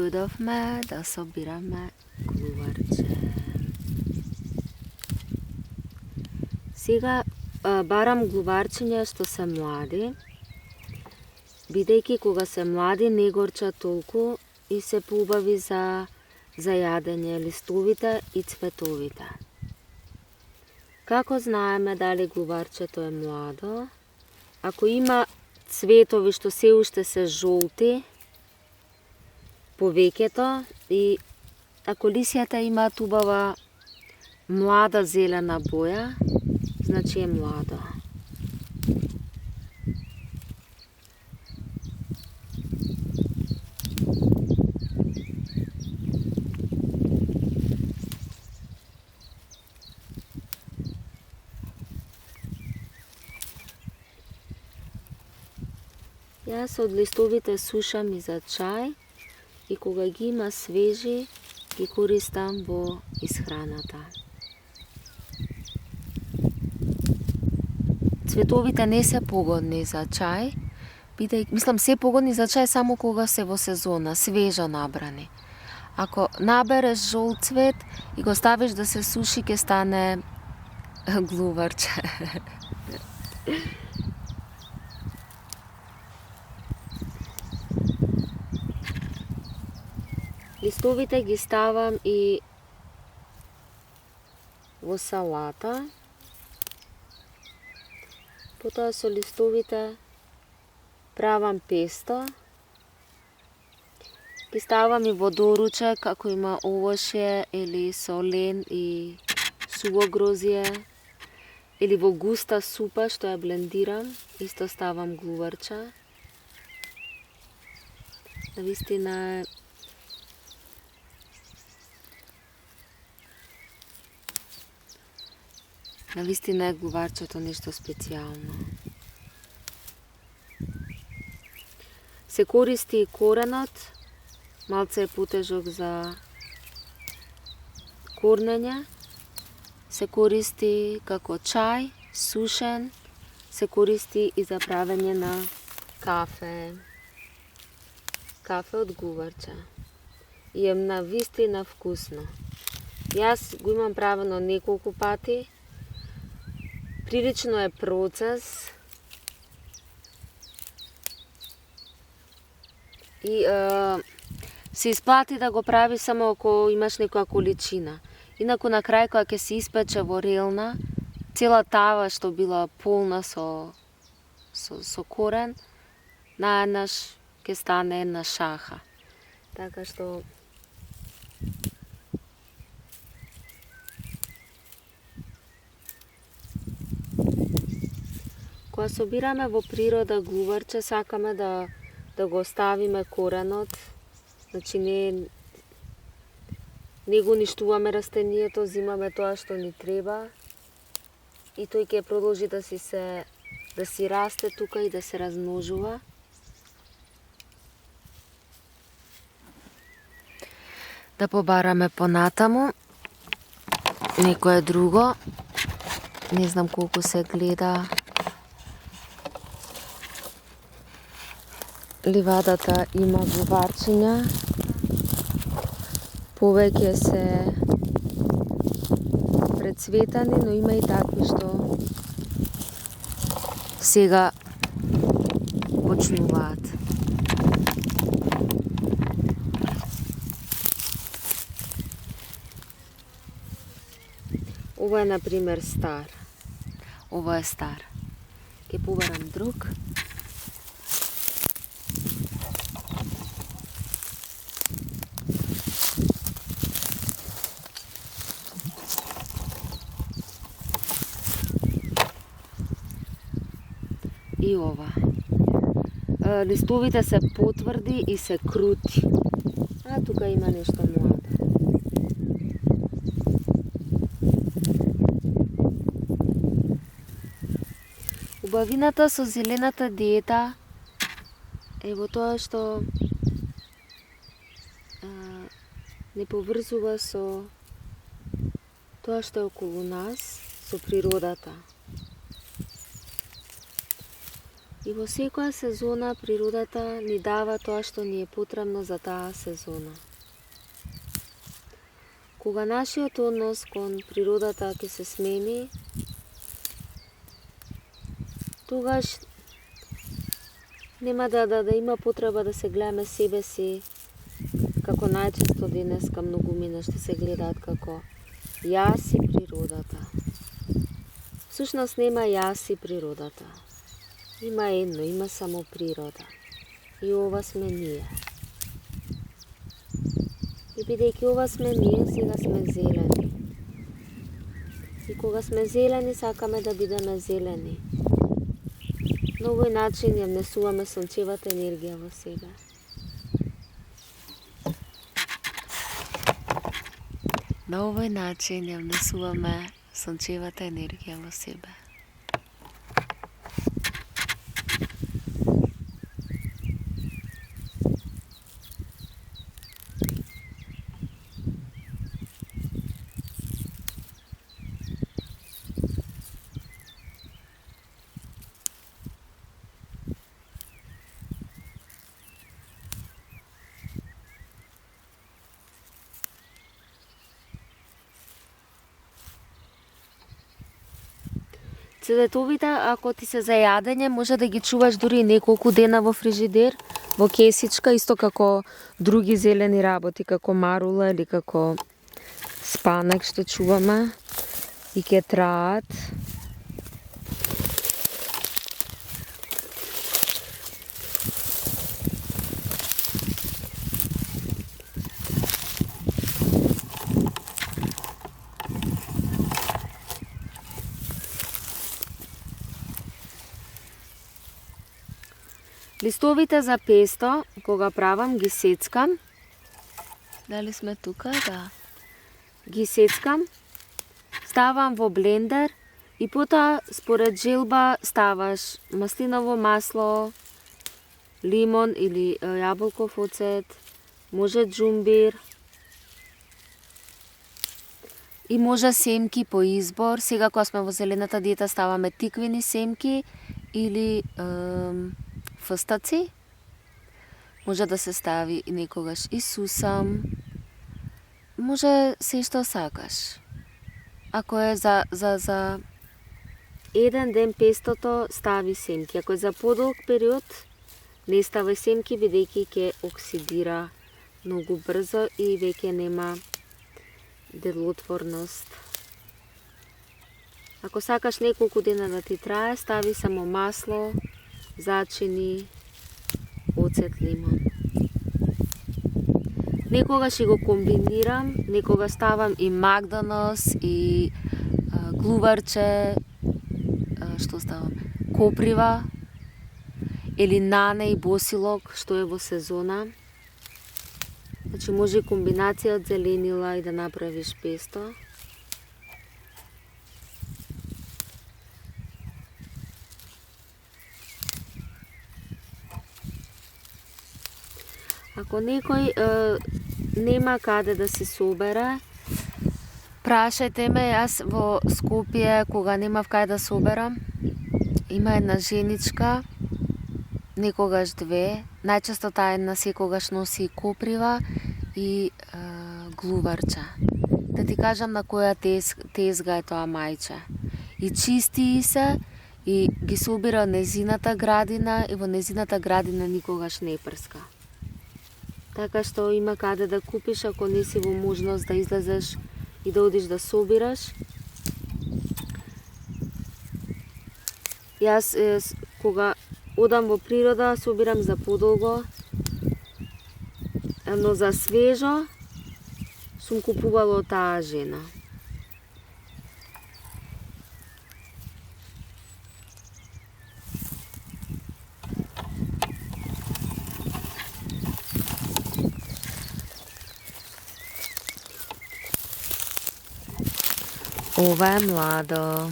Дойдовме да собираме глуварче. Сега барам глуварчиња што се млади, бидејќи кога се млади не горчат толку и се поубави за јадење листовите и цветовите. Како знаеме дали глуварчето е младо? Ако има цветови што се уште се жолти повеќето и ако лисјата имаат убава млада зелена боја, значи е младо. Јас од листовите сушам и за чај и кога ги има свежи ги користам во исхраната. Цветовите не се погодни за чај, мислам се погодни за чај само кога се во сезона, свежо набрани. Ако набереш жолт цвет и го ставиш да се суши, ќе стане глуварче. Листовите ги ставам и во салата. Потоа со листовите правам песто. Ги ставам и во доручек ако има овошје или со лен и суво грозје. Или во густа супа што ја блендирам, исто ставам глуварче. Навистина е глуварчето нешто специјално. Се користи коренот, малце е потежок за корнење. Се користи како чај, сушен, се користи и за правење на кафе. Кафе од глуварче. И е навистина вкусно. Јас го имам правено неколку пати. Прилично е процес. И се исплати да го прави само ако имаш некоја количина. Инаку на крај кога ќе се испече во релна, цела тава што била полна со корен, наеднаш ќе стане една шаха. Така што кога собираме во природа глуварче, сакаме да го оставиме коренот, значи не го уништуваме растението, зимаме тоа што ни треба и тој ќе продолжи да си расте тука и да се размножува. Да побараме понатаму некое друго. Не знам колку се гледа. Ливадата има глуварчиња. Повеќе се прецветани, но има и такви што сега почнуваат. Ова е, например, стар. Ова е стар. Ќе побарам друг. И ова. Листовите се потврди и се крути. А тука има нешто младо. Убавината со зелената диета е во тоа што не поврзува со тоа што е околу нас, со природата. И во секоја сезона природата ни дава тоа што ни е потребно за таа сезона. Кога нашиот однос кон природата ќе се смени, тогаш нема да има потреба да се гледаме себе си, како најчесто денеска многумина што се гледаат како јас и природата. Всушност нема јас и природата. Има едно, има само природа. И ова сме ние. И бидејќи ова сме ние, сега сме зелени. И кога сме зелени, сакаме да бидеме зелени. На овој начин ја внесуваме сончевата енергија во себе. На овој начин ја внесуваме сончевата енергија во себе. Цветовите, ако ти се за јадење, може да ги чуваш дури неколку дена во фрижидер, во кесичка, исто како други зелени работи, како марула или како спанак што чуваме и ќе траат. Листовите за песто, кога правам, ги сецкам. Дали сме тука? Да. Ги сецкам, ставам во блендер и потоа според желба ставаш маслиново масло, лимон или јаболков оцет, може џумбир и може семки по избор. Сега кога сме во зелената диета ставаме тиквени семки или фстаци. Може да се стави и некогаш и сусам. Може се што сакаш. Ако е за еден ден пестото, стави семки. Ако е за подолг период, не стави семки, бидејќи ќе оксидира многу брзо и веќе нема делотворност. Ако сакаш неколку дена да ти трае, стави само масло, зачини, оцет, лимон. Некогаш го комбинирам, некогаш ставам и магданос, и глуварче, што ставам, коприва, или нане и босилок, што е во сезона. Значи може и комбинација од зеленила и да направиш песто. Ако некој нема каде да си собере, прашајте ме. Јас во Скопје, кога немав каде да соберам, има една женичка, некогаш две, најчесто таа една секогаш носи коприва и глуварче. Да ти кажам на која тезга е тоа мајче. И чисти се, и ги собира незината градина, и во незината градина никогаш не прска. Така што има каде да купиш, ако не си во можност да излезеш и да одиш да собираш. Јас кога одам во природа, собирам за подолго, но за свежо сум купувала од таа жена. Ова е младо.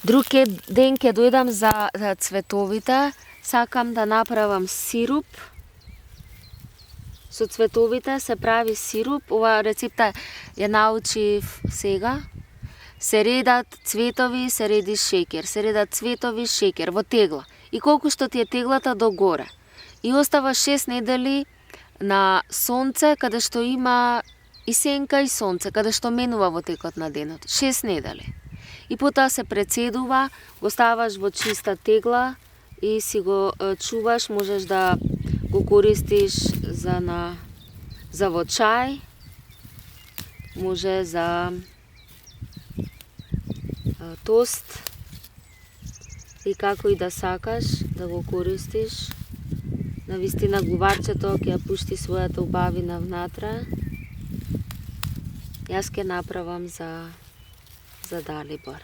Друг ден ќе дојдам за цветовите. Сакам да направам сируп. Со цветовите се прави сируп. Ова рецепта ја научив сега. Се редат цветови, се реди шеќер. Се редат цветови, шеќер во тегла. и колку што ти е теглата до горе. И оставаш 6 недели на сонце, каде што има и сенка и сонце, каде што менува во текот на денот. 6 недели. И потоа се прецедува, го ставаш во чиста тегла и си го чуваш, можеш да го користиш за во чај, може за тост и како и да сакаш да го користиш. Навистина глуварчето ќе ја пушти својата убавина внатре. Јас ќе направам за Далибор.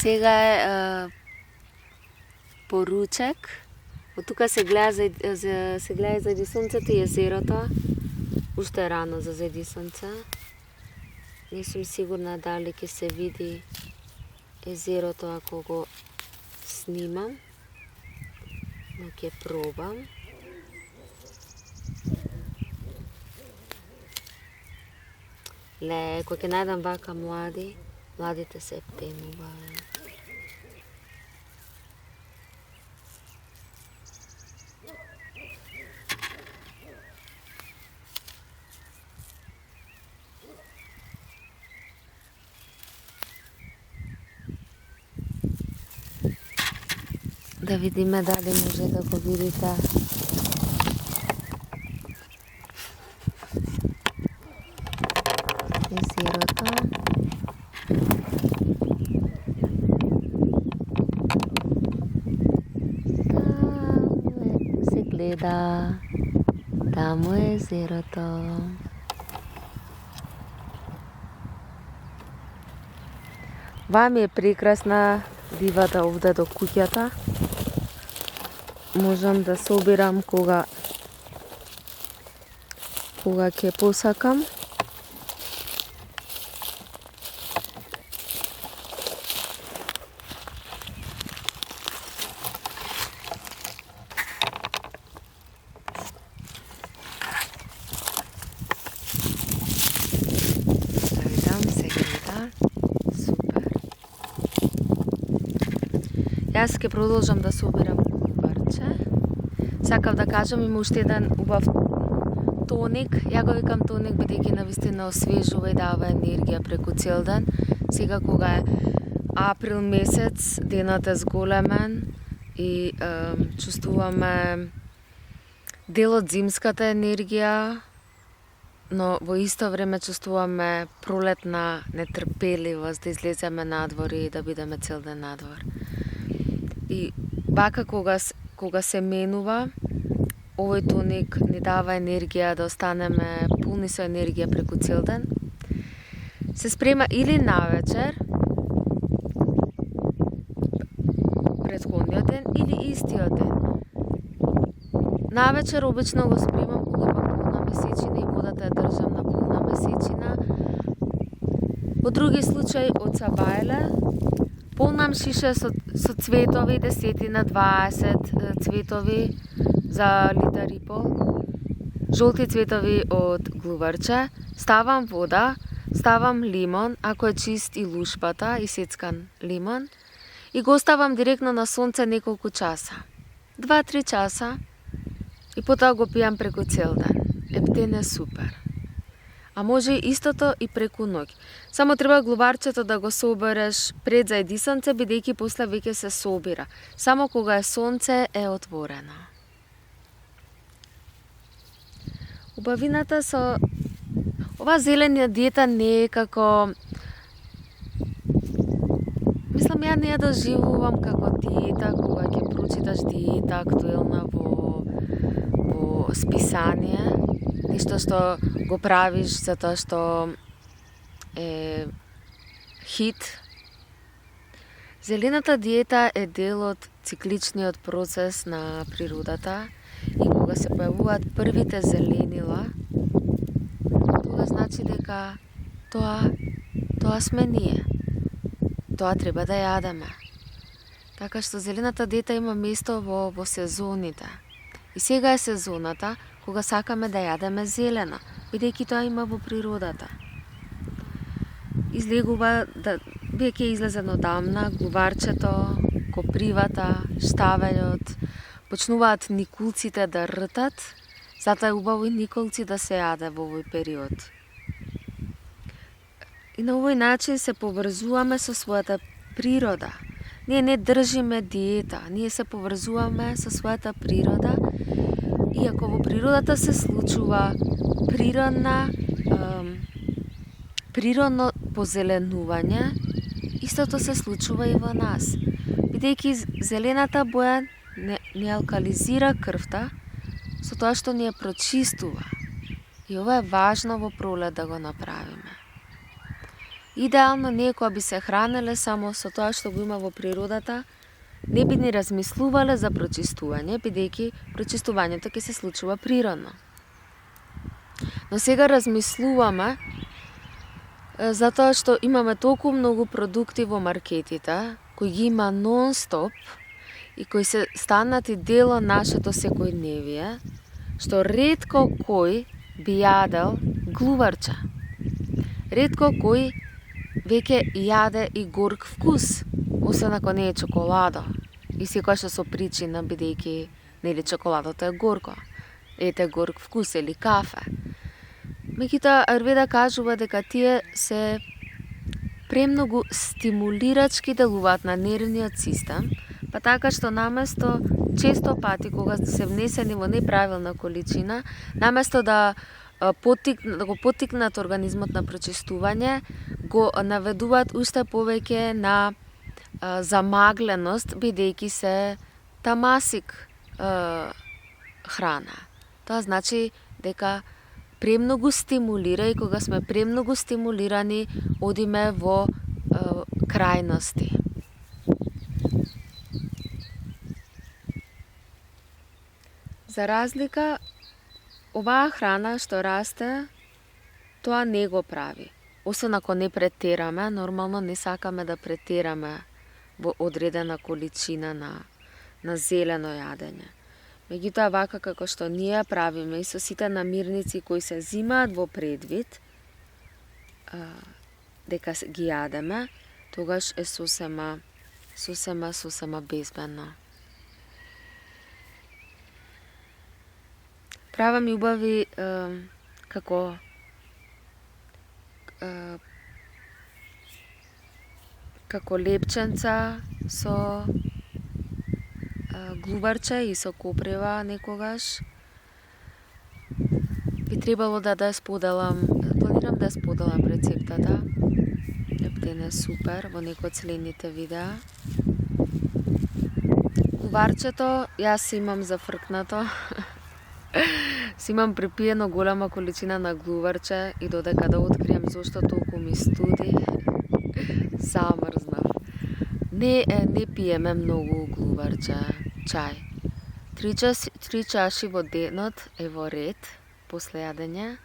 Сега е поручек. Од тука се гледа зајди сонцето и езерото. Уште е рано за зајди сонце. Не сум сигурна дали ќе се види езерото ако го снимам. Но ќе пробам. Кога ќе најдам вака младите се птенуваа. Да видиме дали може да го видите. Езерото. Се гледа. Таму е езерото. Ва ми е прекрасна дивата овде до куќата. Можам да собирам кога ќе посакам. Јас ќе продолжам да собирам парче. Сакав да кажам, има уште еден убав тоник. Ја го викам тоник, бидејќи навистина освежува и дава енергија преку цел ден. Сега кога е април месец, денот е зголемен и чувствуваме дел од зимската енергија, но во исто време чувствуваме пролетна нетрпеливост да излеземе надвор и да бидеме цел ден надвор. И вака кога се менува, овој тоник ни дава енергија да останеме пулни со енергија преку цел ден. Се спрема или навечер, претходниот ден, или истиот ден. Навечер обично го спремам кога има полна месечина и водата ја држам на полна месечина. Во други случаи од Сабајле, полнам шише со цветови, 10 на 20 цветови за литар и пол. Жолти цветови од глуварче. Ставам вода, ставам лимон, ако е чист и лушпата, и сецкан лимон. И го оставам директно на сонце неколку часа. 2-3 часа. И потоа го пијам преку цел ден. Ептен е супер. А може истото и преку ноќ. Само треба глуварчето да го собереш пред зајди сонце, бидејќи после веќе се собира. Само кога е сонце е отворено. Убавината со ова зелена диета не е како... Мислам, ја не ја доживувам како диета, кога ќе прочиташ диета актуелна во како списание, нешто што го правиш затоа што е хит. Зелената диета е дел од цикличниот процес на природата и кога се појавуваат првите зеленила, тога значи дека тоа сме ние. Тоа треба да јадеме. Така што зелената диета има место во сезоните. И сега е сезоната кога сакаме да јадеме зелено, бидејќи тоа има во природата. Излегува веќе излезено одамна, глуварчето, копривата, штавелот, почнуваат никулците да ртат, затоа е убаво и николци да се јаде во овој период. И на овој начин се поврзуваме со својата природа. Ние не држиме диета, ние се поврзуваме со својата природа, иако во природата се случува природно позеленување, истото се случува и во нас. Бидејќи зелената боја не алкализира крвта, со тоа што ни ја прочистува. И ова е важно во пролет да го направиме. Идеално ние кога би се хранеле само со тоа што го има во природата, не би ни размислувале за прочистување, бидејќи прочистувањето ќе се случува природно. Но сега размислуваме затоа што имаме толку многу продукти во маркетите, кои ги има нон-стоп и кои се станати дел од нашето секојдневие, што ретко кој би јадел глуварче. Ретко кој веќе јаде и горк вкус, освен ако не е чоколадо. И секојаш со причина, бидејќи нели чоколадото е горко. Ете горк вкус или кафе. Меѓутоа, Аюрведа кажува дека тие се премногу стимулирачки делуваат на нервниот систем, па така што наместо често пати кога се внесени во неправилна количина, наместо да го поттикнат организмот на прочистување, го наведуваат уште повеќе на замагленост, бидејќи се тамасик храна. Тоа значи дека премногу стимулира и кога сме премногу стимулирани, одиме во крајности. За разлика, оваа храна што расте, тоа не го прави. Освен ако не претераме, нормално не сакаме да претераме во одредена количина на зелено јадење. Меѓутоа, вака како што ние правиме и со сите намирници кои се зимаат во предвид, дека ги јадеме, тогаш е сосема безбедно. Правам и убави како лепченца со глуварче и со копрева некогаш. Би требало да ја споделам, планирам да ја споделам рецептата. Ептен е супер во некој од следните видеа. Глуварчето јас имам зафркнато. Си имам препиено голема количина на глуварче и додека да открием зошто толку ми студи, замрзнав. Не пиеме многу глуварче чај. 3 чаши во денот е во ред после јадење.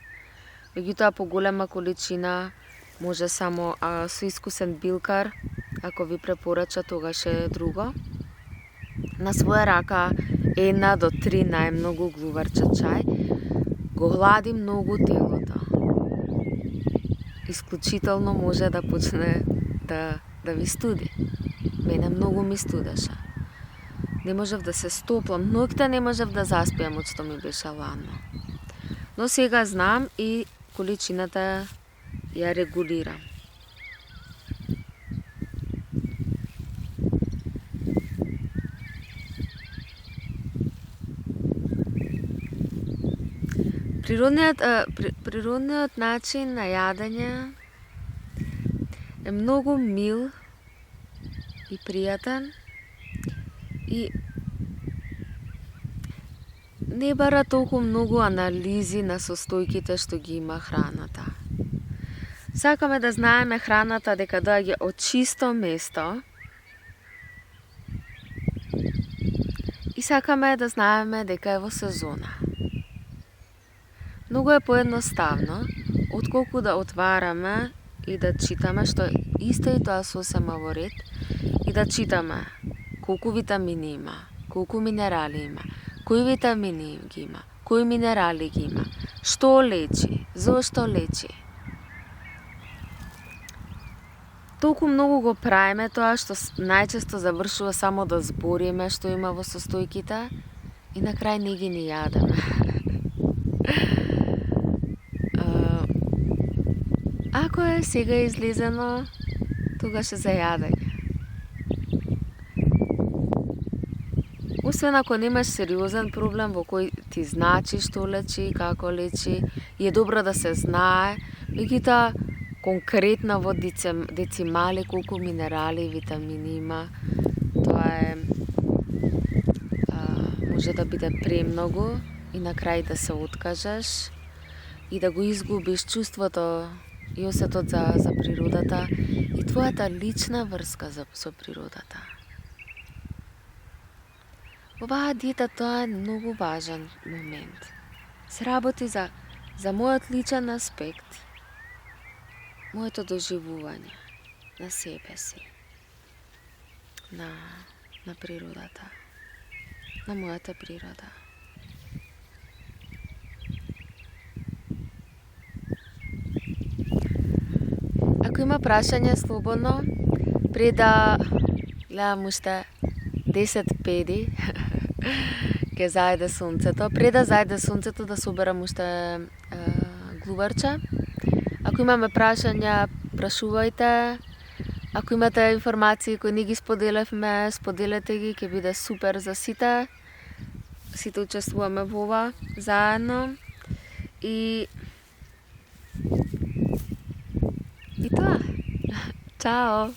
Меѓутоа поголема количина може само со искусен билкар, ако ви препорача, тогаш е друго. На своја рака 1 до 3 најмногу глуварче чај го глади многу телото. Исклучително може да почне да ви студи. Мене многу ми студеше. Не можев да се стоплам, ноќта не можев да заспиам од што ми беше ладно. Но сега знам и количината ја регулирам. Природниот начин на јадење е многу мил и пријатен и не бара толку многу анализи на состојките што ги има храната. Сакаме да знаеме храната дека доаѓа од чисто место и сакаме да знаеме дека е во сезона. Многу е поедноставно, отколку да отвараме и да читаме, што исто и тоа сосема во ред, и да читаме колку витамини има, колку минерали има, кои витамини ги има, кои минерали ги има, што лечи, зошто лечи. Толку многу го правиме тоа што најчесто завршува само да збориме што има во состојките и на крај не ги ни јадеме. Ако е сега излезено, тогаш е за јадење. Освен ако немаш сериозен проблем во кој ти значи што лечи и како лечи, и е добро да се знае, меѓутоа конкретно во децимали колку минерали и витамини има, тоа може да биде премногу и на крај да се откажеш и да го изгубиш чувството и осетот за природата и твојата лична врска со природата. Оваа диета тоа е многу важен момент. Се работи за мојот личен аспект, моето доживување на себе си, на природата, на мојата природа. Ако има прашање слободно, пред да гледам уште 10 педи, ке зајде сонцето. Пред да зајде сонцето да соберам уште глуварче. Ако имаме прашања, прашувајте. Ако имате информации кои не ги споделевме, споделете ги, ќе биде супер за сите. Сите учествуваме во ова заедно. И тоа. Чао!